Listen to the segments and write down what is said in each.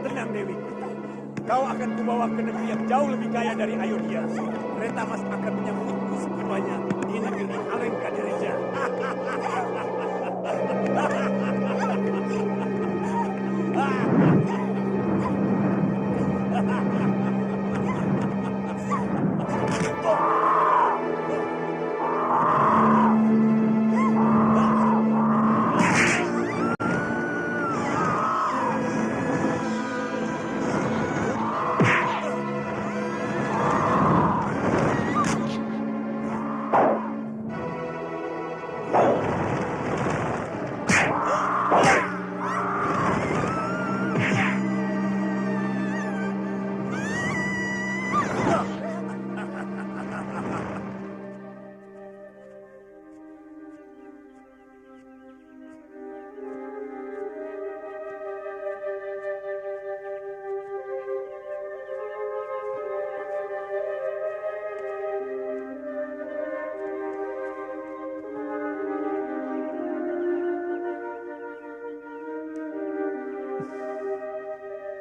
Tenang Dewi, kau akan kubawa ke negeri yang jauh lebih kaya dari Ayodhya. Kereta Mas akan menyambutku semuanya di negeri Alengka Dereja.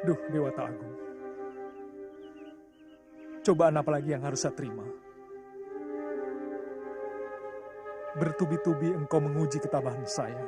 Duh, Dewata Agung. Cobaan apa lagi yang harus saya terima? Bertubi-tubi engkau menguji ketabahan saya.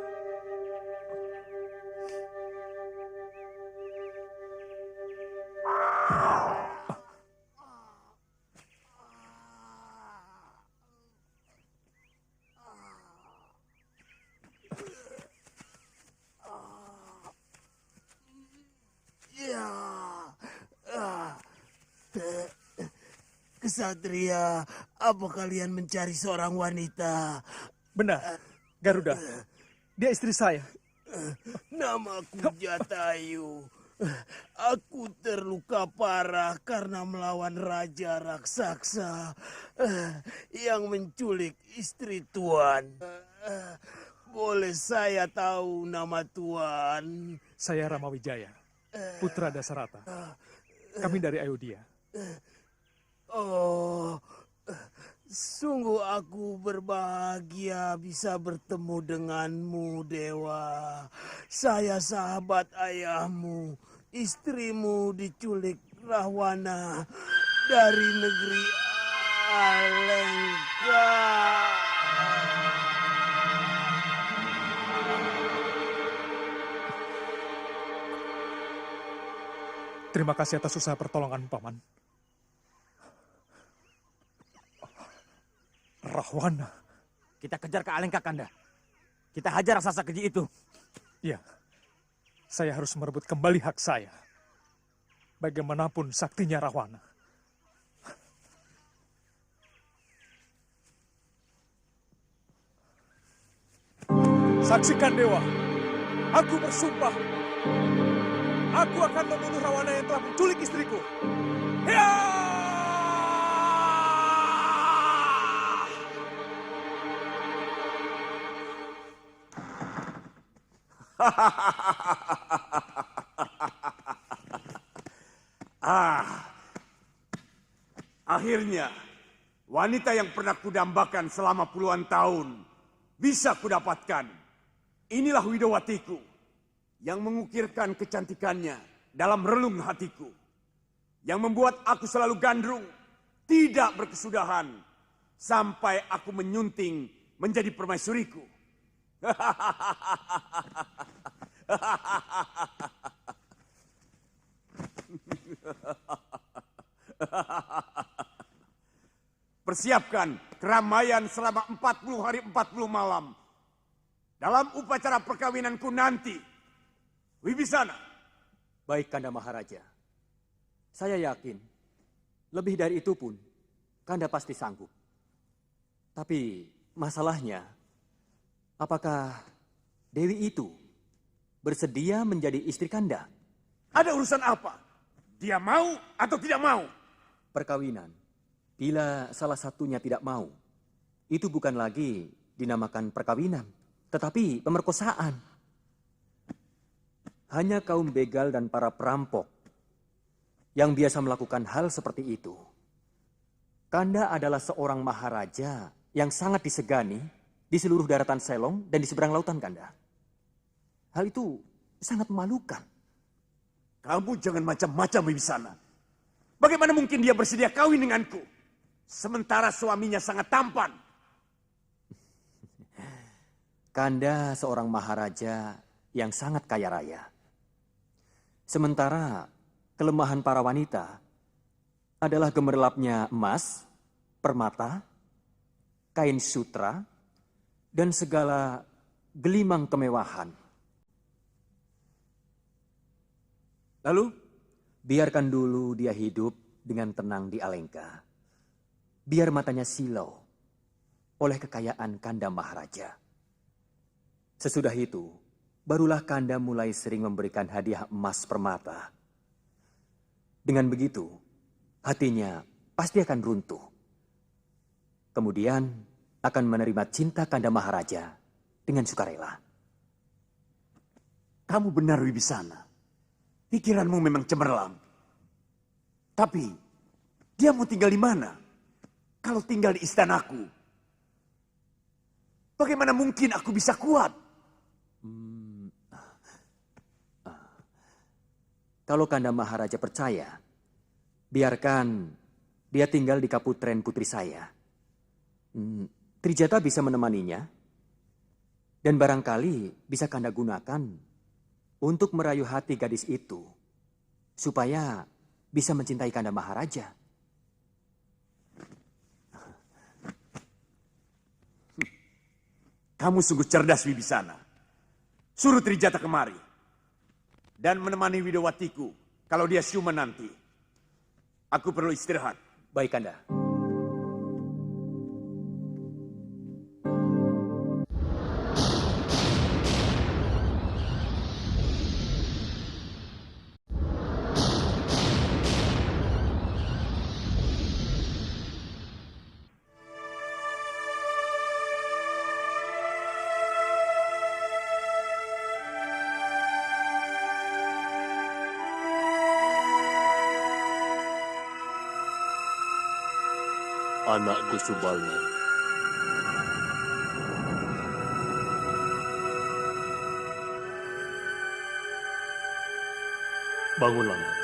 Kesatria, apa kalian mencari seorang wanita? Benar, Garuda. Dia istri saya. Namaku Jatayu. Aku terluka parah karena melawan Raja Raksasa yang menculik istri Tuan. Boleh saya tahu nama Tuan? Saya Ramawijaya, putra Dasarata. Kami dari Ayodhya. Oh, sungguh aku berbahagia bisa bertemu denganmu, Dewa. Saya sahabat ayahmu. Istrimu diculik Rahwana dari negeri Alengka. Terima kasih atas usaha pertolongan, Paman. Rahwana. Kita kejar ke Alengka, Kanda. Kita hajar raksasa keji itu. Iya. Saya harus merebut kembali hak saya. Bagaimanapun saktinya Rahwana. Saksikan Dewa. Aku bersumpah. Aku akan membunuh Rahwana yang telah menculik istriku. Hiya! Akhirnya, wanita yang pernah kudambakan selama puluhan tahun bisa kudapatkan. Inilah Widowatiku yang mengukirkan kecantikannya dalam relung hatiku. Yang membuat aku selalu gandrung, tidak berkesudahan, sampai aku menyunting menjadi permaisuriku. Persiapkan keramaian selama 40 hari 40 malam. Dalam upacara perkawinanku nanti. Wibisana. Baik, Kanda Maharaja. Saya yakin, lebih dari itu pun, Kanda pasti sanggup. Tapi masalahnya, apakah Dewi itu bersedia menjadi istri Kanda? Ada urusan apa? Dia mau atau tidak mau? Perkawinan, bila salah satunya tidak mau, itu bukan lagi dinamakan perkawinan, tetapi pemerkosaan. Hanya kaum begal dan para perampok yang biasa melakukan hal seperti itu. Kanda adalah seorang maharaja yang sangat disegani di seluruh daratan Selong dan di seberang lautan, Kanda. Hal itu sangat memalukan. Kamu jangan macam-macam Wibisana. Bagaimana mungkin dia bersedia kawin denganku? Sementara suaminya sangat tampan. Kanda seorang maharaja yang sangat kaya raya. Sementara kelemahan para wanita adalah gemerlapnya emas, permata, kain sutra, dan segala gelimang kemewahan. Lalu, biarkan dulu dia hidup dengan tenang di Alengka. Biar matanya silau oleh kekayaan Kanda Maharaja. Sesudah itu, barulah Kanda mulai sering memberikan hadiah emas permata. Dengan begitu, hatinya pasti akan runtuh. Kemudian akan menerima cinta Kanda Maharaja dengan sukarela. Kamu benar Wibisana. Pikiranmu memang cemerlang. Tapi, dia mau tinggal di mana? Kalau tinggal di istanaku, bagaimana mungkin aku bisa kuat? kalau Kanda Maharaja percaya, biarkan dia tinggal di kaputren putri saya. Trijata bisa menemaninya, dan barangkali bisa Kanda gunakan untuk merayu hati gadis itu, supaya bisa mencintai Kanda Maharaja. Kamu sungguh cerdas, Wibisana. Suruh Trijata kemari. Dan menemani Widowatiku kalau dia siuman nanti. Aku perlu istirahat. Baik, Kanda. Anakku Subali. Bangunlah, nak.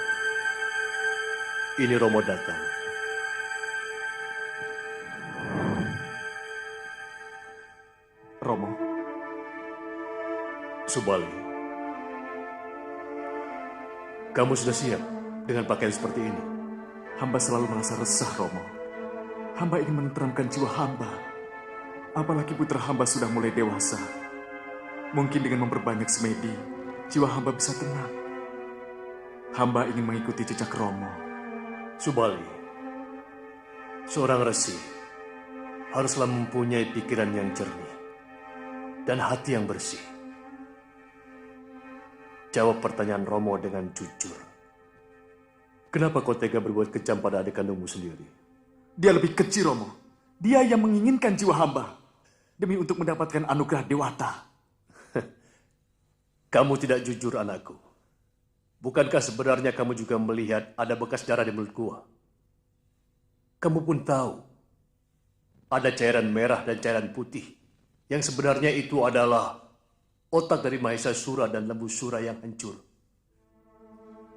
Ini Romo datang. Romo. Subali. Kamu sudah siap dengan pakaian seperti ini? Hamba selalu merasa resah, Romo. Hamba ingin menenteramkan jiwa hamba. Apalagi putra hamba sudah mulai dewasa. Mungkin dengan memperbanyak semedi, jiwa hamba bisa tenang. Hamba ingin mengikuti jejak Romo. Subali, seorang resi haruslah mempunyai pikiran yang jernih dan hati yang bersih. Jawab pertanyaan Romo dengan jujur. Kenapa kau tega berbuat kejam pada adik kandungmu sendiri? Dia lebih kecil, Romo. Dia yang menginginkan jiwa hamba demi untuk mendapatkan anugerah Dewata. Kamu tidak jujur, anakku. Bukankah sebenarnya kamu juga melihat ada bekas darah di mulut gua? Kamu pun tahu ada cairan merah dan cairan putih yang sebenarnya itu adalah otak dari Mahesa Sura dan Lembu Sura yang hancur.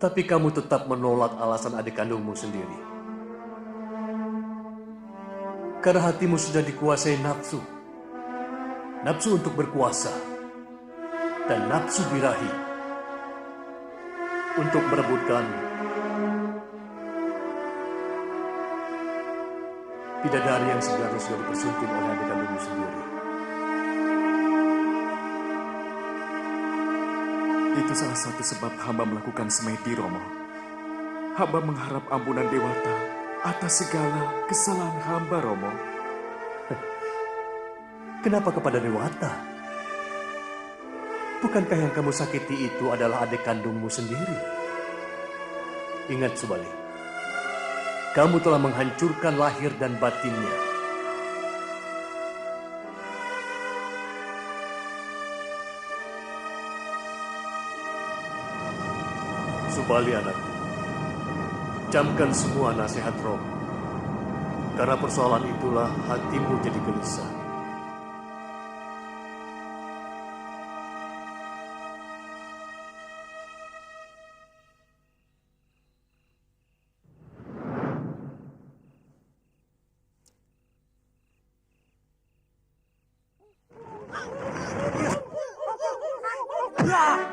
Tapi kamu tetap menolak alasan adik kandungmu sendiri. Karena hatimu sudah dikuasai nafsu. Nafsu untuk berkuasa. Dan nafsu birahi. Untuk merebutkan bidadari yang sebenarnya sudah dipersunting oleh adik kandungmu sendiri. Itu salah satu sebab hamba melakukan semedi, Romo. Hamba mengharap ampunan Dewata atas segala kesalahan hamba, Romo. Kenapa kepada Dewata? Bukankah yang kamu sakiti itu adalah adik kandungmu sendiri? Ingat, Subali. Kamu telah menghancurkan lahir dan batinnya. Subali, anakku. Camkan semua nasihat Romo. Karena persoalan itulah hatimu jadi gelisah. Yeah.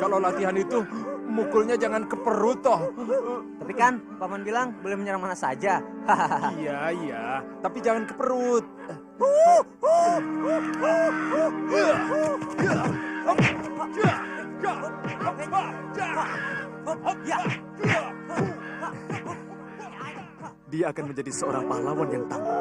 kalau latihan itu mukulnya jangan ke perut toh. Tapi kan Paman bilang boleh menyerang mana saja. Iya, tapi jangan ke perut. Dia akan menjadi seorang pahlawan yang tangguh.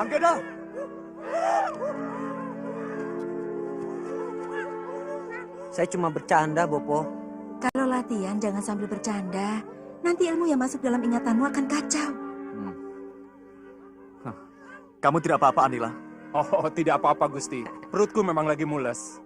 Anggada! Saya cuma bercanda, Bopo. Kalau latihan jangan sambil bercanda. Nanti ilmu yang masuk dalam ingatanmu akan kacau. Kamu tidak apa-apa, Anila? Oh, tidak apa-apa, Gusti. Perutku memang lagi mules.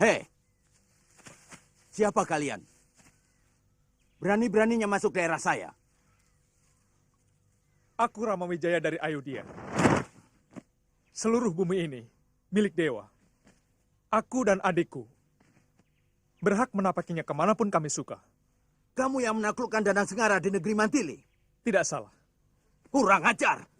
Hei, siapa kalian? Berani-beraninya masuk daerah saya. Aku Rama Wijaya dari Ayodhya. Seluruh bumi ini milik dewa. Aku dan adikku berhak menapakinya kemanapun kami suka. Kamu yang menaklukkan Danang Sengara di negeri Mantili. Tidak salah. Kurang ajar.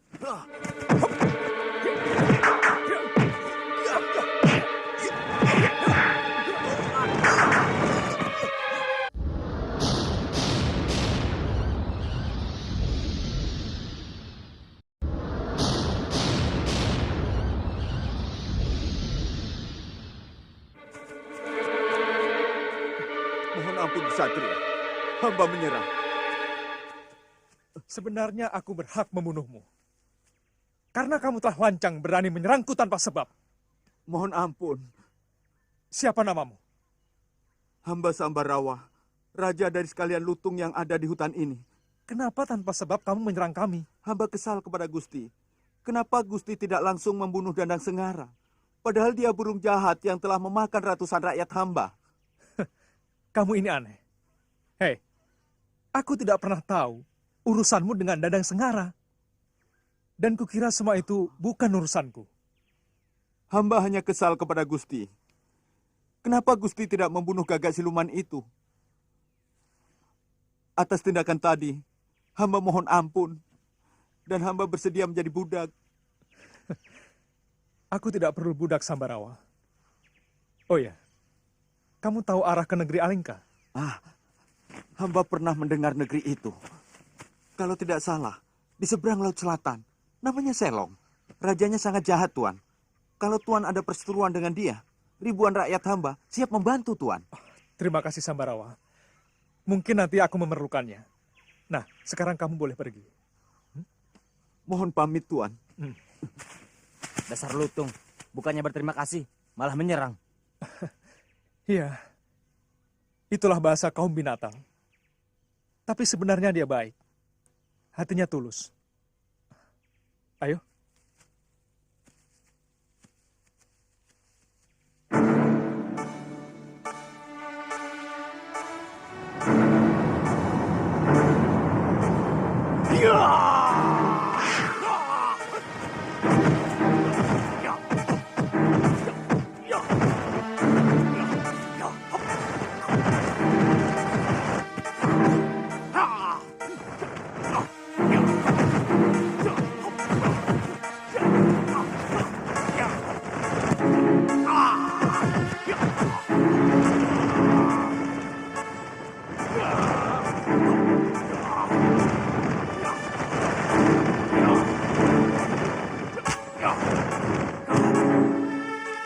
Mohon ampun, Satria. Hamba menyerah. Sebenarnya aku berhak membunuhmu. Karena kamu telah lancang berani menyerangku tanpa sebab. Mohon ampun. Siapa namamu? Hamba Sambarawa, raja dari sekalian lutung yang ada di hutan ini. Kenapa tanpa sebab kamu menyerang kami? Hamba kesal kepada Gusti. Kenapa Gusti tidak langsung membunuh Danang Sengara? Padahal dia burung jahat yang telah memakan ratusan rakyat hamba. Kamu ini aneh. Hei, aku tidak pernah tahu urusanmu dengan Danang Sengara. Dan kukira semua itu bukan urusanku. Hamba hanya kesal kepada Gusti. Kenapa Gusti tidak membunuh gagak siluman itu? Atas tindakan tadi, hamba mohon ampun. Dan hamba bersedia menjadi budak. Aku tidak perlu budak Sambarawa. Oh ya, kamu tahu arah ke negeri Alengka? Hamba pernah mendengar negeri itu. Kalau tidak salah, di seberang Laut Selatan. Namanya Selong. Rajanya sangat jahat, Tuan. Kalau Tuan ada perseteruan dengan dia, ribuan rakyat hamba siap membantu, Tuan. Terima kasih Sambarawa. Mungkin nanti aku memerlukannya. Nah, sekarang kamu boleh pergi. Mohon pamit, Tuan. Dasar lutung. Bukannya berterima kasih, malah menyerang. Iya, itulah bahasa kaum binatang. Tapi sebenarnya dia baik. Hatinya tulus. Ayo.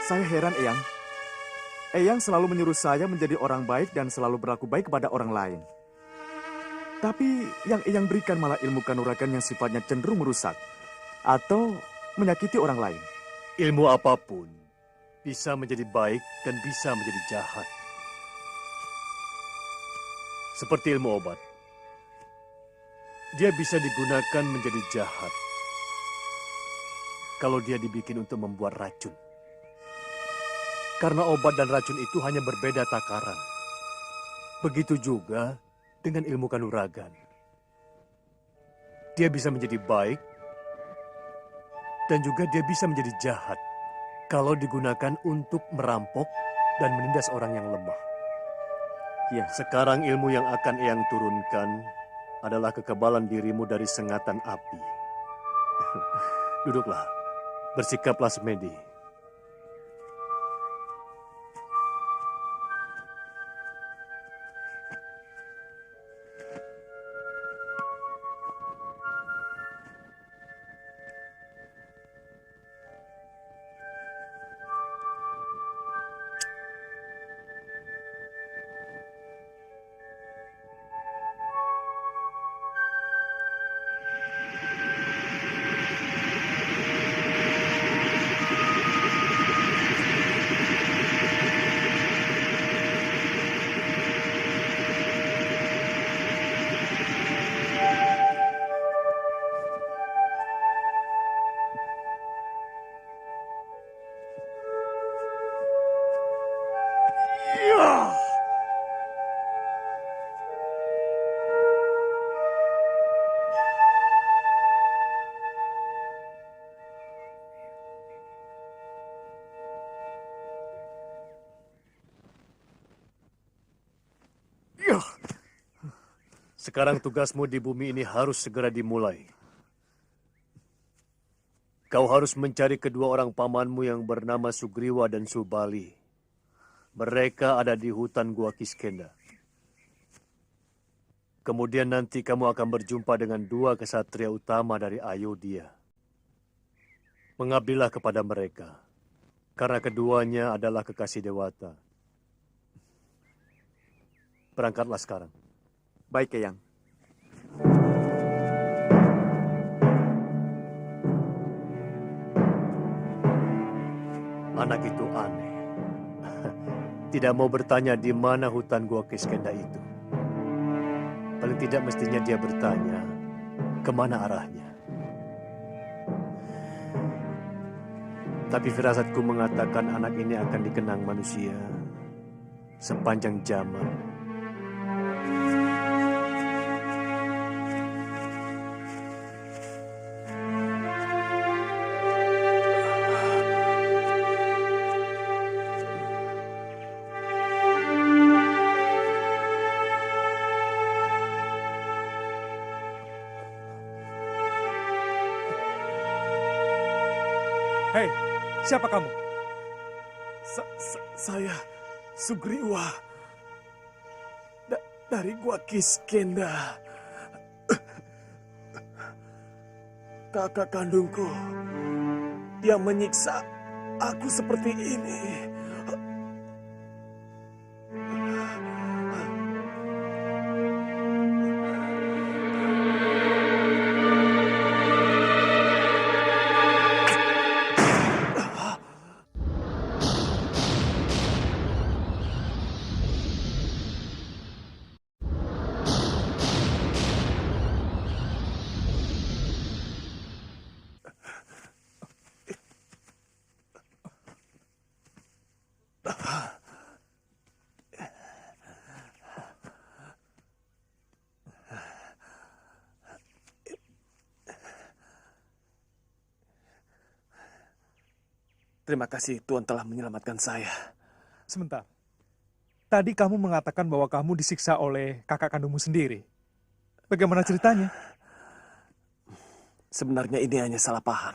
Saya heran, Eyang. Eyang selalu menyuruh saya menjadi orang baik dan selalu berlaku baik kepada orang lain. Tapi yang Eyang berikan malah ilmu kanuragan yang sifatnya cenderung merusak atau menyakiti orang lain. Ilmu apapun bisa menjadi baik dan bisa menjadi jahat. Seperti ilmu obat. Dia bisa digunakan menjadi jahat. kalau dia dibikin untuk membuat racun. Karena obat dan racun itu hanya berbeda takaran. Begitu juga dengan ilmu kanuragan. Dia bisa menjadi baik, dan juga dia bisa menjadi jahat kalau digunakan untuk merampok dan menindas orang yang lemah. Ya, Sekarang ilmu yang akan Eyang turunkan adalah kekebalan dirimu dari sengatan api. Duduklah, bersikaplah semedi. Sekarang tugasmu di bumi ini harus segera dimulai. Kau harus mencari kedua orang pamanmu yang bernama Sugriwa dan Subali. Mereka ada di hutan Gua Kiskenda. Kemudian nanti kamu akan berjumpa dengan dua kesatria utama dari Ayodhya. Mengabdilah kepada mereka, karena keduanya adalah kekasih Dewata. Berangkatlah sekarang. baik Eyang. Anak itu aneh. Tidak mau bertanya di mana hutan Gua Kiskenda itu. Paling tidak mestinya dia bertanya kemana arahnya. Tapi firasatku mengatakan anak ini akan dikenang manusia sepanjang zaman. Hei, siapa kamu? Saya Sugriwa dari Gua Kiskenda. Kakak kandungku, dia menyiksa aku seperti ini. Terima kasih Tuhan telah menyelamatkan saya. Sebentar. Tadi kamu mengatakan bahwa kamu disiksa oleh kakak kandungmu sendiri. Bagaimana ceritanya? Sebenarnya ini hanya salah paham.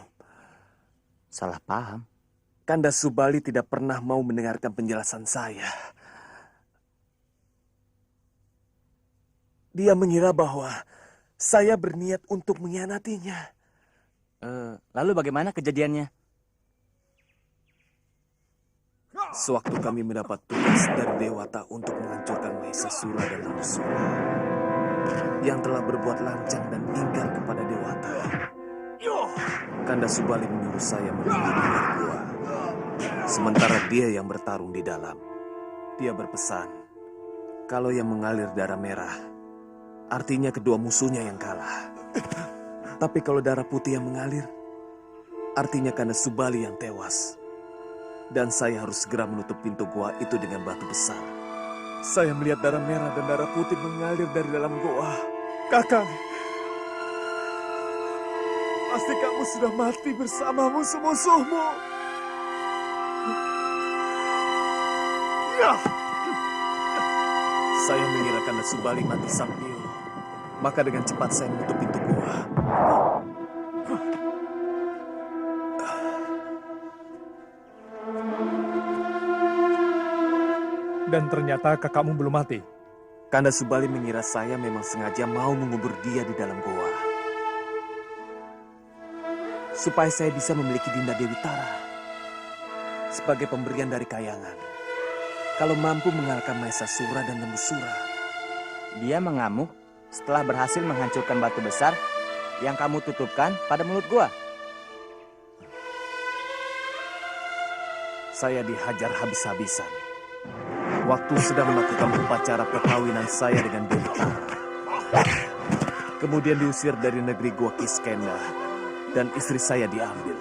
Salah paham? Kanda Subali tidak pernah mau mendengarkan penjelasan saya. Dia mengira bahwa saya berniat untuk mengkhianatinya. Lalu bagaimana kejadiannya? Sewaktu kami mendapat tugas dari Dewata untuk menghancurkan Mahesasura dan Lamsura yang telah berbuat lancang dan ingkar kepada Dewata, Kanda Subali menyuruh saya menunggu di luar gua. Sementara dia yang bertarung di dalam. Dia berpesan, kalau yang mengalir darah merah, artinya kedua musuhnya yang kalah. Tapi kalau darah putih yang mengalir, artinya Kanda Subali yang tewas. Dan saya harus segera menutup pintu gua itu dengan batu besar. Saya melihat darah merah dan darah putih mengalir dari dalam goa. Kakang, Pasti kamu sudah mati bersama musuh-musuhmu. Ya. Saya mengira Kanda Subali mati sambil. Maka dengan cepat saya menutup pintu gua. dan ternyata kakakmu belum mati. Kanda Subali mengira saya memang sengaja mau mengubur dia di dalam goa. Supaya saya bisa memiliki Dinda Dewi Tara. Sebagai pemberian dari Kayangan. Kalau mampu mengalahkan Mahesasura dan Lembusura. Dia mengamuk setelah berhasil menghancurkan batu besar yang kamu tutupkan pada mulut gua. Saya dihajar habis-habisan. Waktu sedang melakukan upacara perkawinan saya dengan Dewi Tara. Kemudian diusir dari negeri Gua Kiskenda dan istri saya diambil.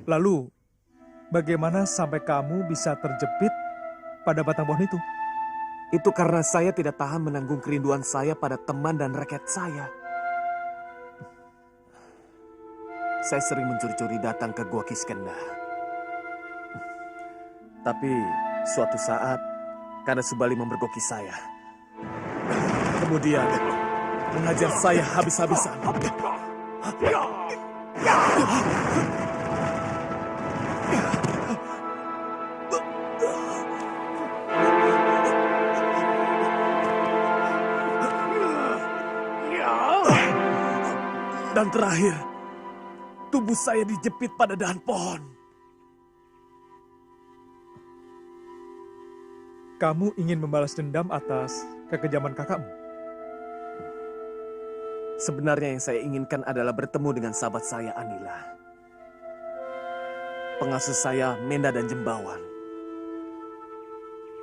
Lalu, bagaimana sampai kamu bisa terjepit pada batang pohon itu? Itu karena saya tidak tahan menanggung kerinduan saya pada teman dan rakyat saya. Saya sering mencuri-curi datang ke Gua Kiskenda. Tapi suatu saat, Kanda Subali memergoki saya. Kemudian, menghajar saya habis-habisan. Dan terakhir, tubuh saya dijepit pada dahan pohon. Kamu ingin membalas dendam atas kekejaman kakakmu? Sebenarnya yang saya inginkan adalah bertemu dengan sahabat saya Anila. Pengasuh saya Menda dan Jembawan.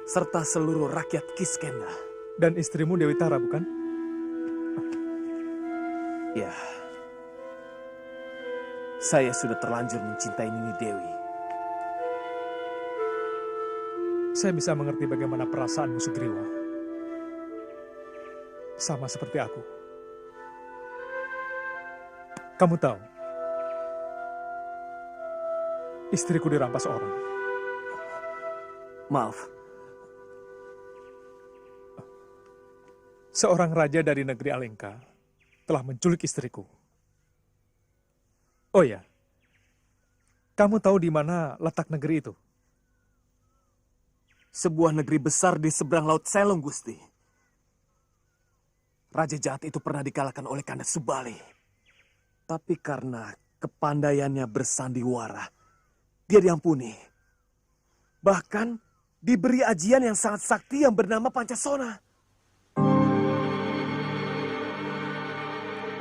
Serta seluruh rakyat Kiskenda. Dan istrimu Dewi Tara, bukan? Ya. Saya sudah terlanjur mencintai Nini Dewi. Saya bisa mengerti bagaimana perasaanmu, Sugriwa. Sama seperti aku. Kamu tahu, istriku dirampas orang. Maaf. Seorang raja dari negeri Alengka telah menculik istriku. Oh ya, kamu tahu di mana letak negeri itu? Sebuah negeri besar di seberang Laut Selong, Gusti. Raja jahat itu pernah dikalahkan oleh Kanda Subali. Tapi karena kepandaiannya bersandiwara, dia diampuni. Bahkan diberi ajian yang sangat sakti yang bernama Pancasona.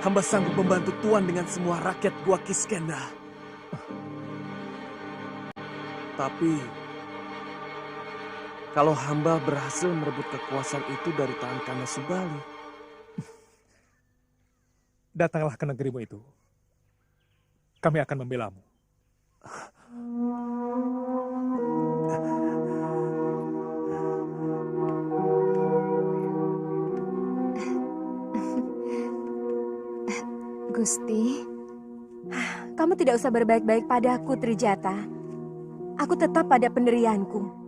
Hamba sanggup membantu Tuan dengan semua rakyat Gua Kiskenda. Tapi, kalau hamba berhasil merebut kekuasaan itu dari tangan Kanda Subali. Datanglah ke negerimu itu. Kami akan membelamu. Gusti, kamu tidak usah berbaik-baik padaku, Trijata. Aku tetap pada pendirianku.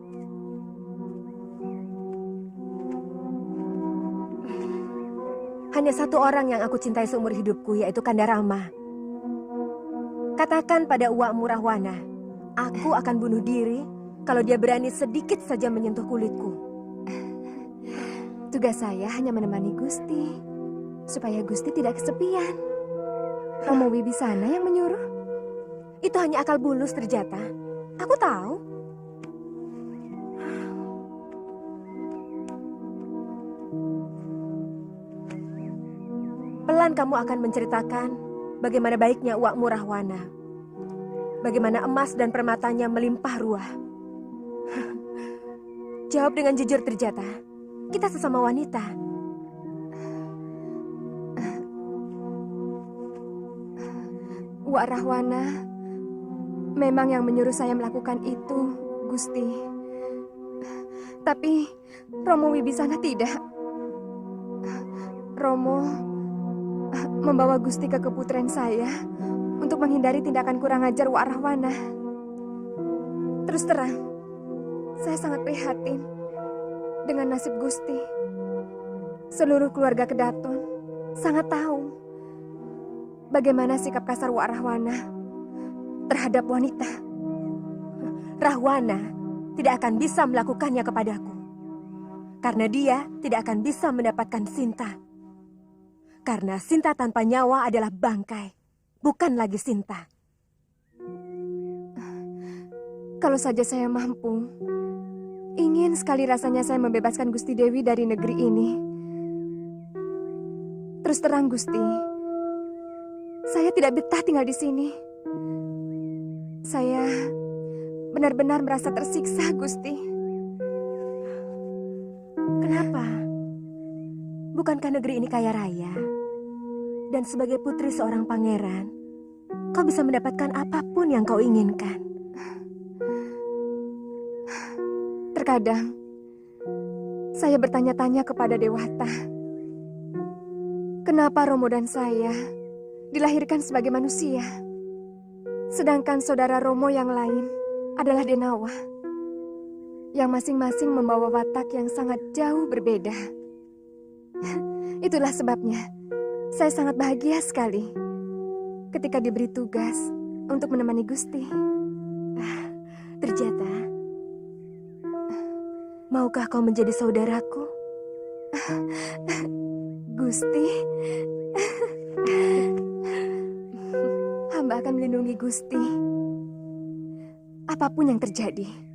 Hanya satu orang yang aku cintai seumur hidupku, yaitu Kanda Rama. Katakan pada Uak Murahwana, aku akan bunuh diri kalau dia berani sedikit saja menyentuh kulitku. Tugas saya hanya menemani Gusti, supaya Gusti tidak kesepian. Romo Wibisana yang menyuruh? Itu hanya akal bulus, Trijata. Aku tahu. Pelan kamu akan menceritakan bagaimana baiknya Uak Murahwana. Bagaimana emas dan permatanya melimpah ruah. Jawab dengan jujur, Trijata. Kita sesama wanita. Wak Rahwana memang yang menyuruh saya melakukan itu, Gusti. Tapi Romo Wibisana tidak. Romo membawa Gusti ke keputren saya untuk menghindari tindakan kurang ajar Wak Rahwana. Terus terang, saya sangat prihatin dengan nasib Gusti. Seluruh keluarga Kedaton sangat tahu bagaimana sikap kasar Wak Rahwana terhadap wanita. Rahwana tidak akan bisa melakukannya kepadaku. Karena dia tidak akan bisa mendapatkan Sinta. Karena Sinta tanpa nyawa adalah bangkai, bukan lagi Sinta. Kalau saja saya mampu, ingin sekali rasanya saya membebaskan Gusti Dewi dari negeri ini. Terus terang Gusti, saya tidak betah tinggal di sini. Saya benar-benar merasa tersiksa, Gusti. Kenapa? Bukankah negeri ini kaya raya? Dan sebagai putri seorang pangeran, kau bisa mendapatkan apapun yang kau inginkan. Terkadang, saya bertanya-tanya kepada Dewata. Kenapa Romo dan saya dilahirkan sebagai manusia, sedangkan saudara Romo yang lain adalah Denawa, yang masing-masing membawa watak yang sangat jauh berbeda. Itulah sebabnya saya sangat bahagia sekali ketika diberi tugas untuk menemani Gusti. Terjata, maukah kau menjadi saudaraku? Gusti, hamba akan melindungi Gusti apapun yang terjadi.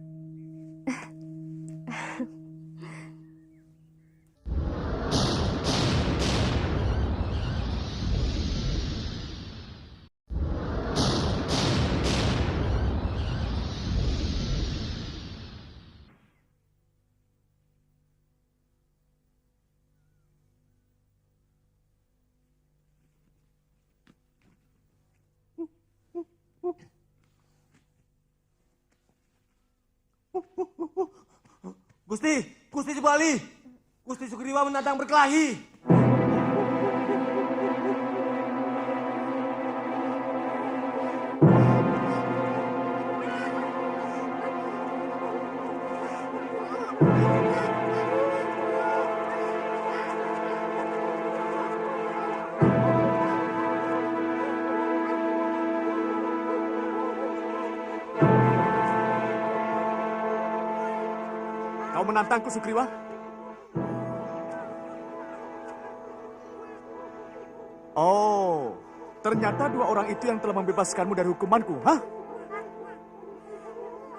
Gusti Subali, Gusti Sugriwa menantang berkelahi. Kau menantangku, Sugriwa? Oh, ternyata dua orang itu yang telah membebaskanmu dari hukumanku, hah?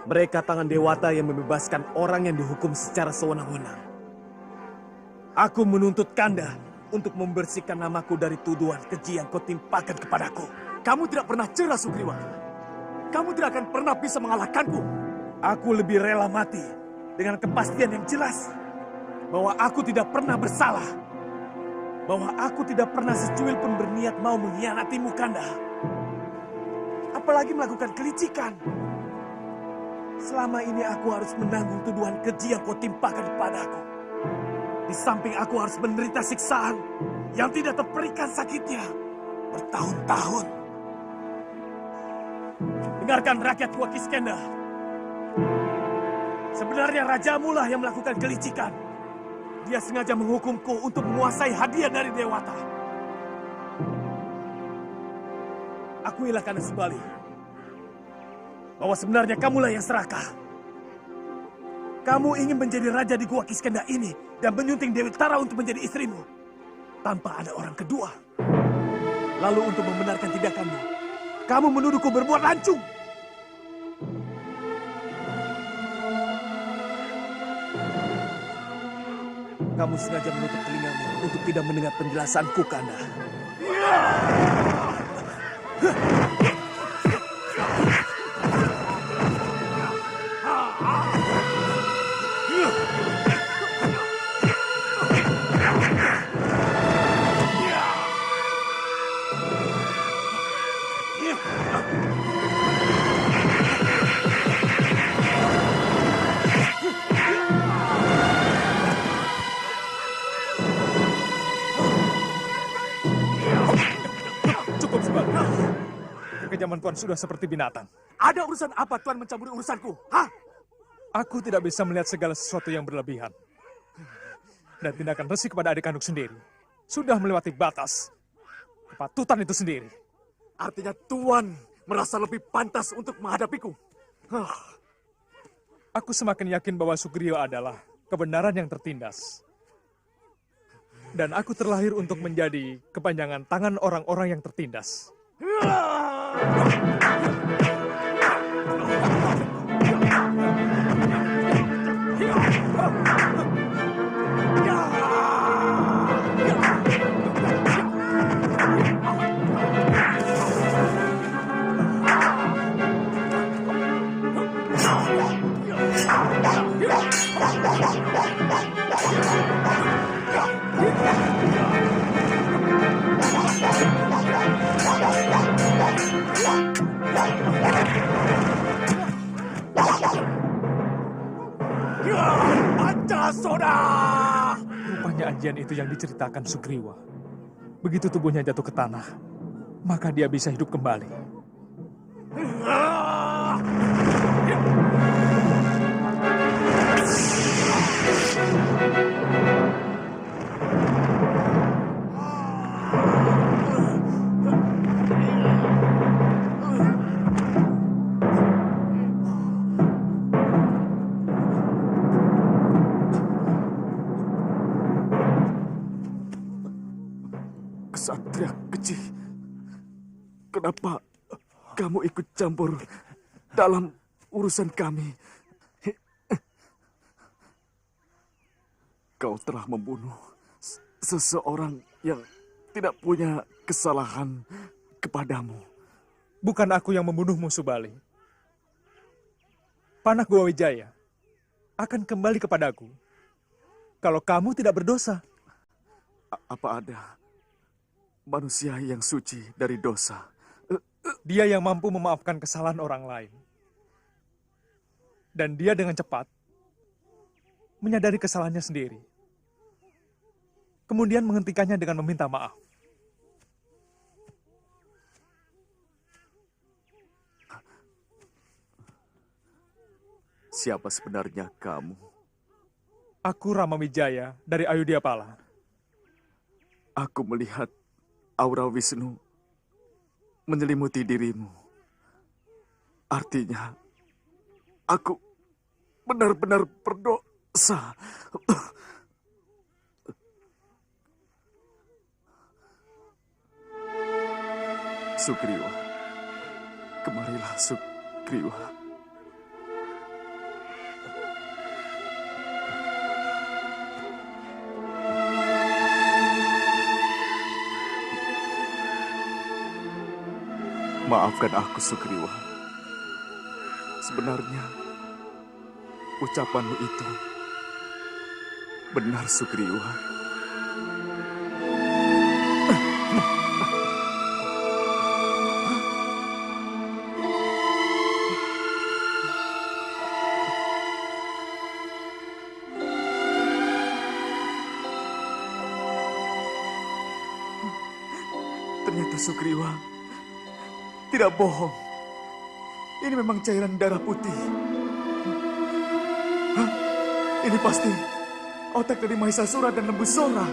Mereka tangan Dewata yang membebaskan orang yang dihukum secara sewenang-wenang. Aku menuntut Kanda untuk membersihkan namaku dari tuduhan keji yang kau timpakan kepadaku. Kamu tidak pernah cerah, Sugriwa. Kamu tidak akan pernah bisa mengalahkanku. Aku lebih rela mati dengan kepastian yang jelas bahwa aku tidak pernah bersalah. Bahwa aku tidak pernah secuil pun berniat mau mengkhianatimu, Kanda. Apalagi melakukan kelicikan. Selama ini aku harus menanggung tuduhan keji yang kau timpakan kepadaku. Di samping aku harus menderita siksaan yang tidak terperikan sakitnya bertahun-tahun. Dengarkan rakyat Wakiskenda. Sebenarnya rajamu lah yang melakukan kelicikan. Dia sengaja menghukumku untuk menguasai hadiah dari Dewata. Aku hilangkan Subali bahwa sebenarnya kamulah yang serakah. Kamu ingin menjadi raja di Gua Kiskenda ini dan menyunting Dewi Tara untuk menjadi istrimu tanpa ada orang kedua. Lalu untuk membenarkan tindakanmu, kamu menuduhku berbuat lancung. Kamu sengaja menutup telingamu untuk tidak mendengar penjelasanku, Kanda. kediaman Tuan sudah seperti binatang. Ada urusan apa Tuan mencampuri urusanku? Hah? Aku tidak bisa melihat segala sesuatu yang berlebihan. Dan tindakan Resi kepada adik kandung sendiri sudah melewati batas kepatutan itu sendiri. Artinya Tuan merasa lebih pantas untuk menghadapiku. Aku semakin yakin bahwa Sugriwa adalah kebenaran yang tertindas. Dan aku terlahir untuk menjadi kepanjangan tangan orang-orang yang tertindas. Pancasona! Rupanya ajian itu yang diceritakan Sugriwa. Begitu tubuhnya jatuh ke tanah, maka dia bisa hidup kembali. Kesatria kecil, kenapa kamu ikut campur dalam urusan kami? Kau telah membunuh seseorang yang tidak punya kesalahan kepadamu. Bukan aku yang membunuhmu, Subali. Panah Goa Wijaya akan kembali kepadaku kalau kamu tidak berdosa. Apa ada manusia yang suci dari dosa? Dia yang mampu memaafkan kesalahan orang lain. Dan dia dengan cepat menyadari kesalahannya sendiri. Kemudian menghentikannya dengan meminta maaf. Siapa sebenarnya kamu? Aku Rama Wijaya dari Ayudiapala. Aku melihat aura Wisnu menyelimuti dirimu. Artinya, aku benar-benar berdosa. Sugriwa, kemarilah Sugriwa. Maafkan aku, Sugriwa. Sebenarnya, ucapanmu itu benar, Sugriwa. Ternyata Sugriwa tidak bohong. Ini memang cairan darah putih. Hah? Ini pasti otak dari Mahisa Sura dan Lembu Sora.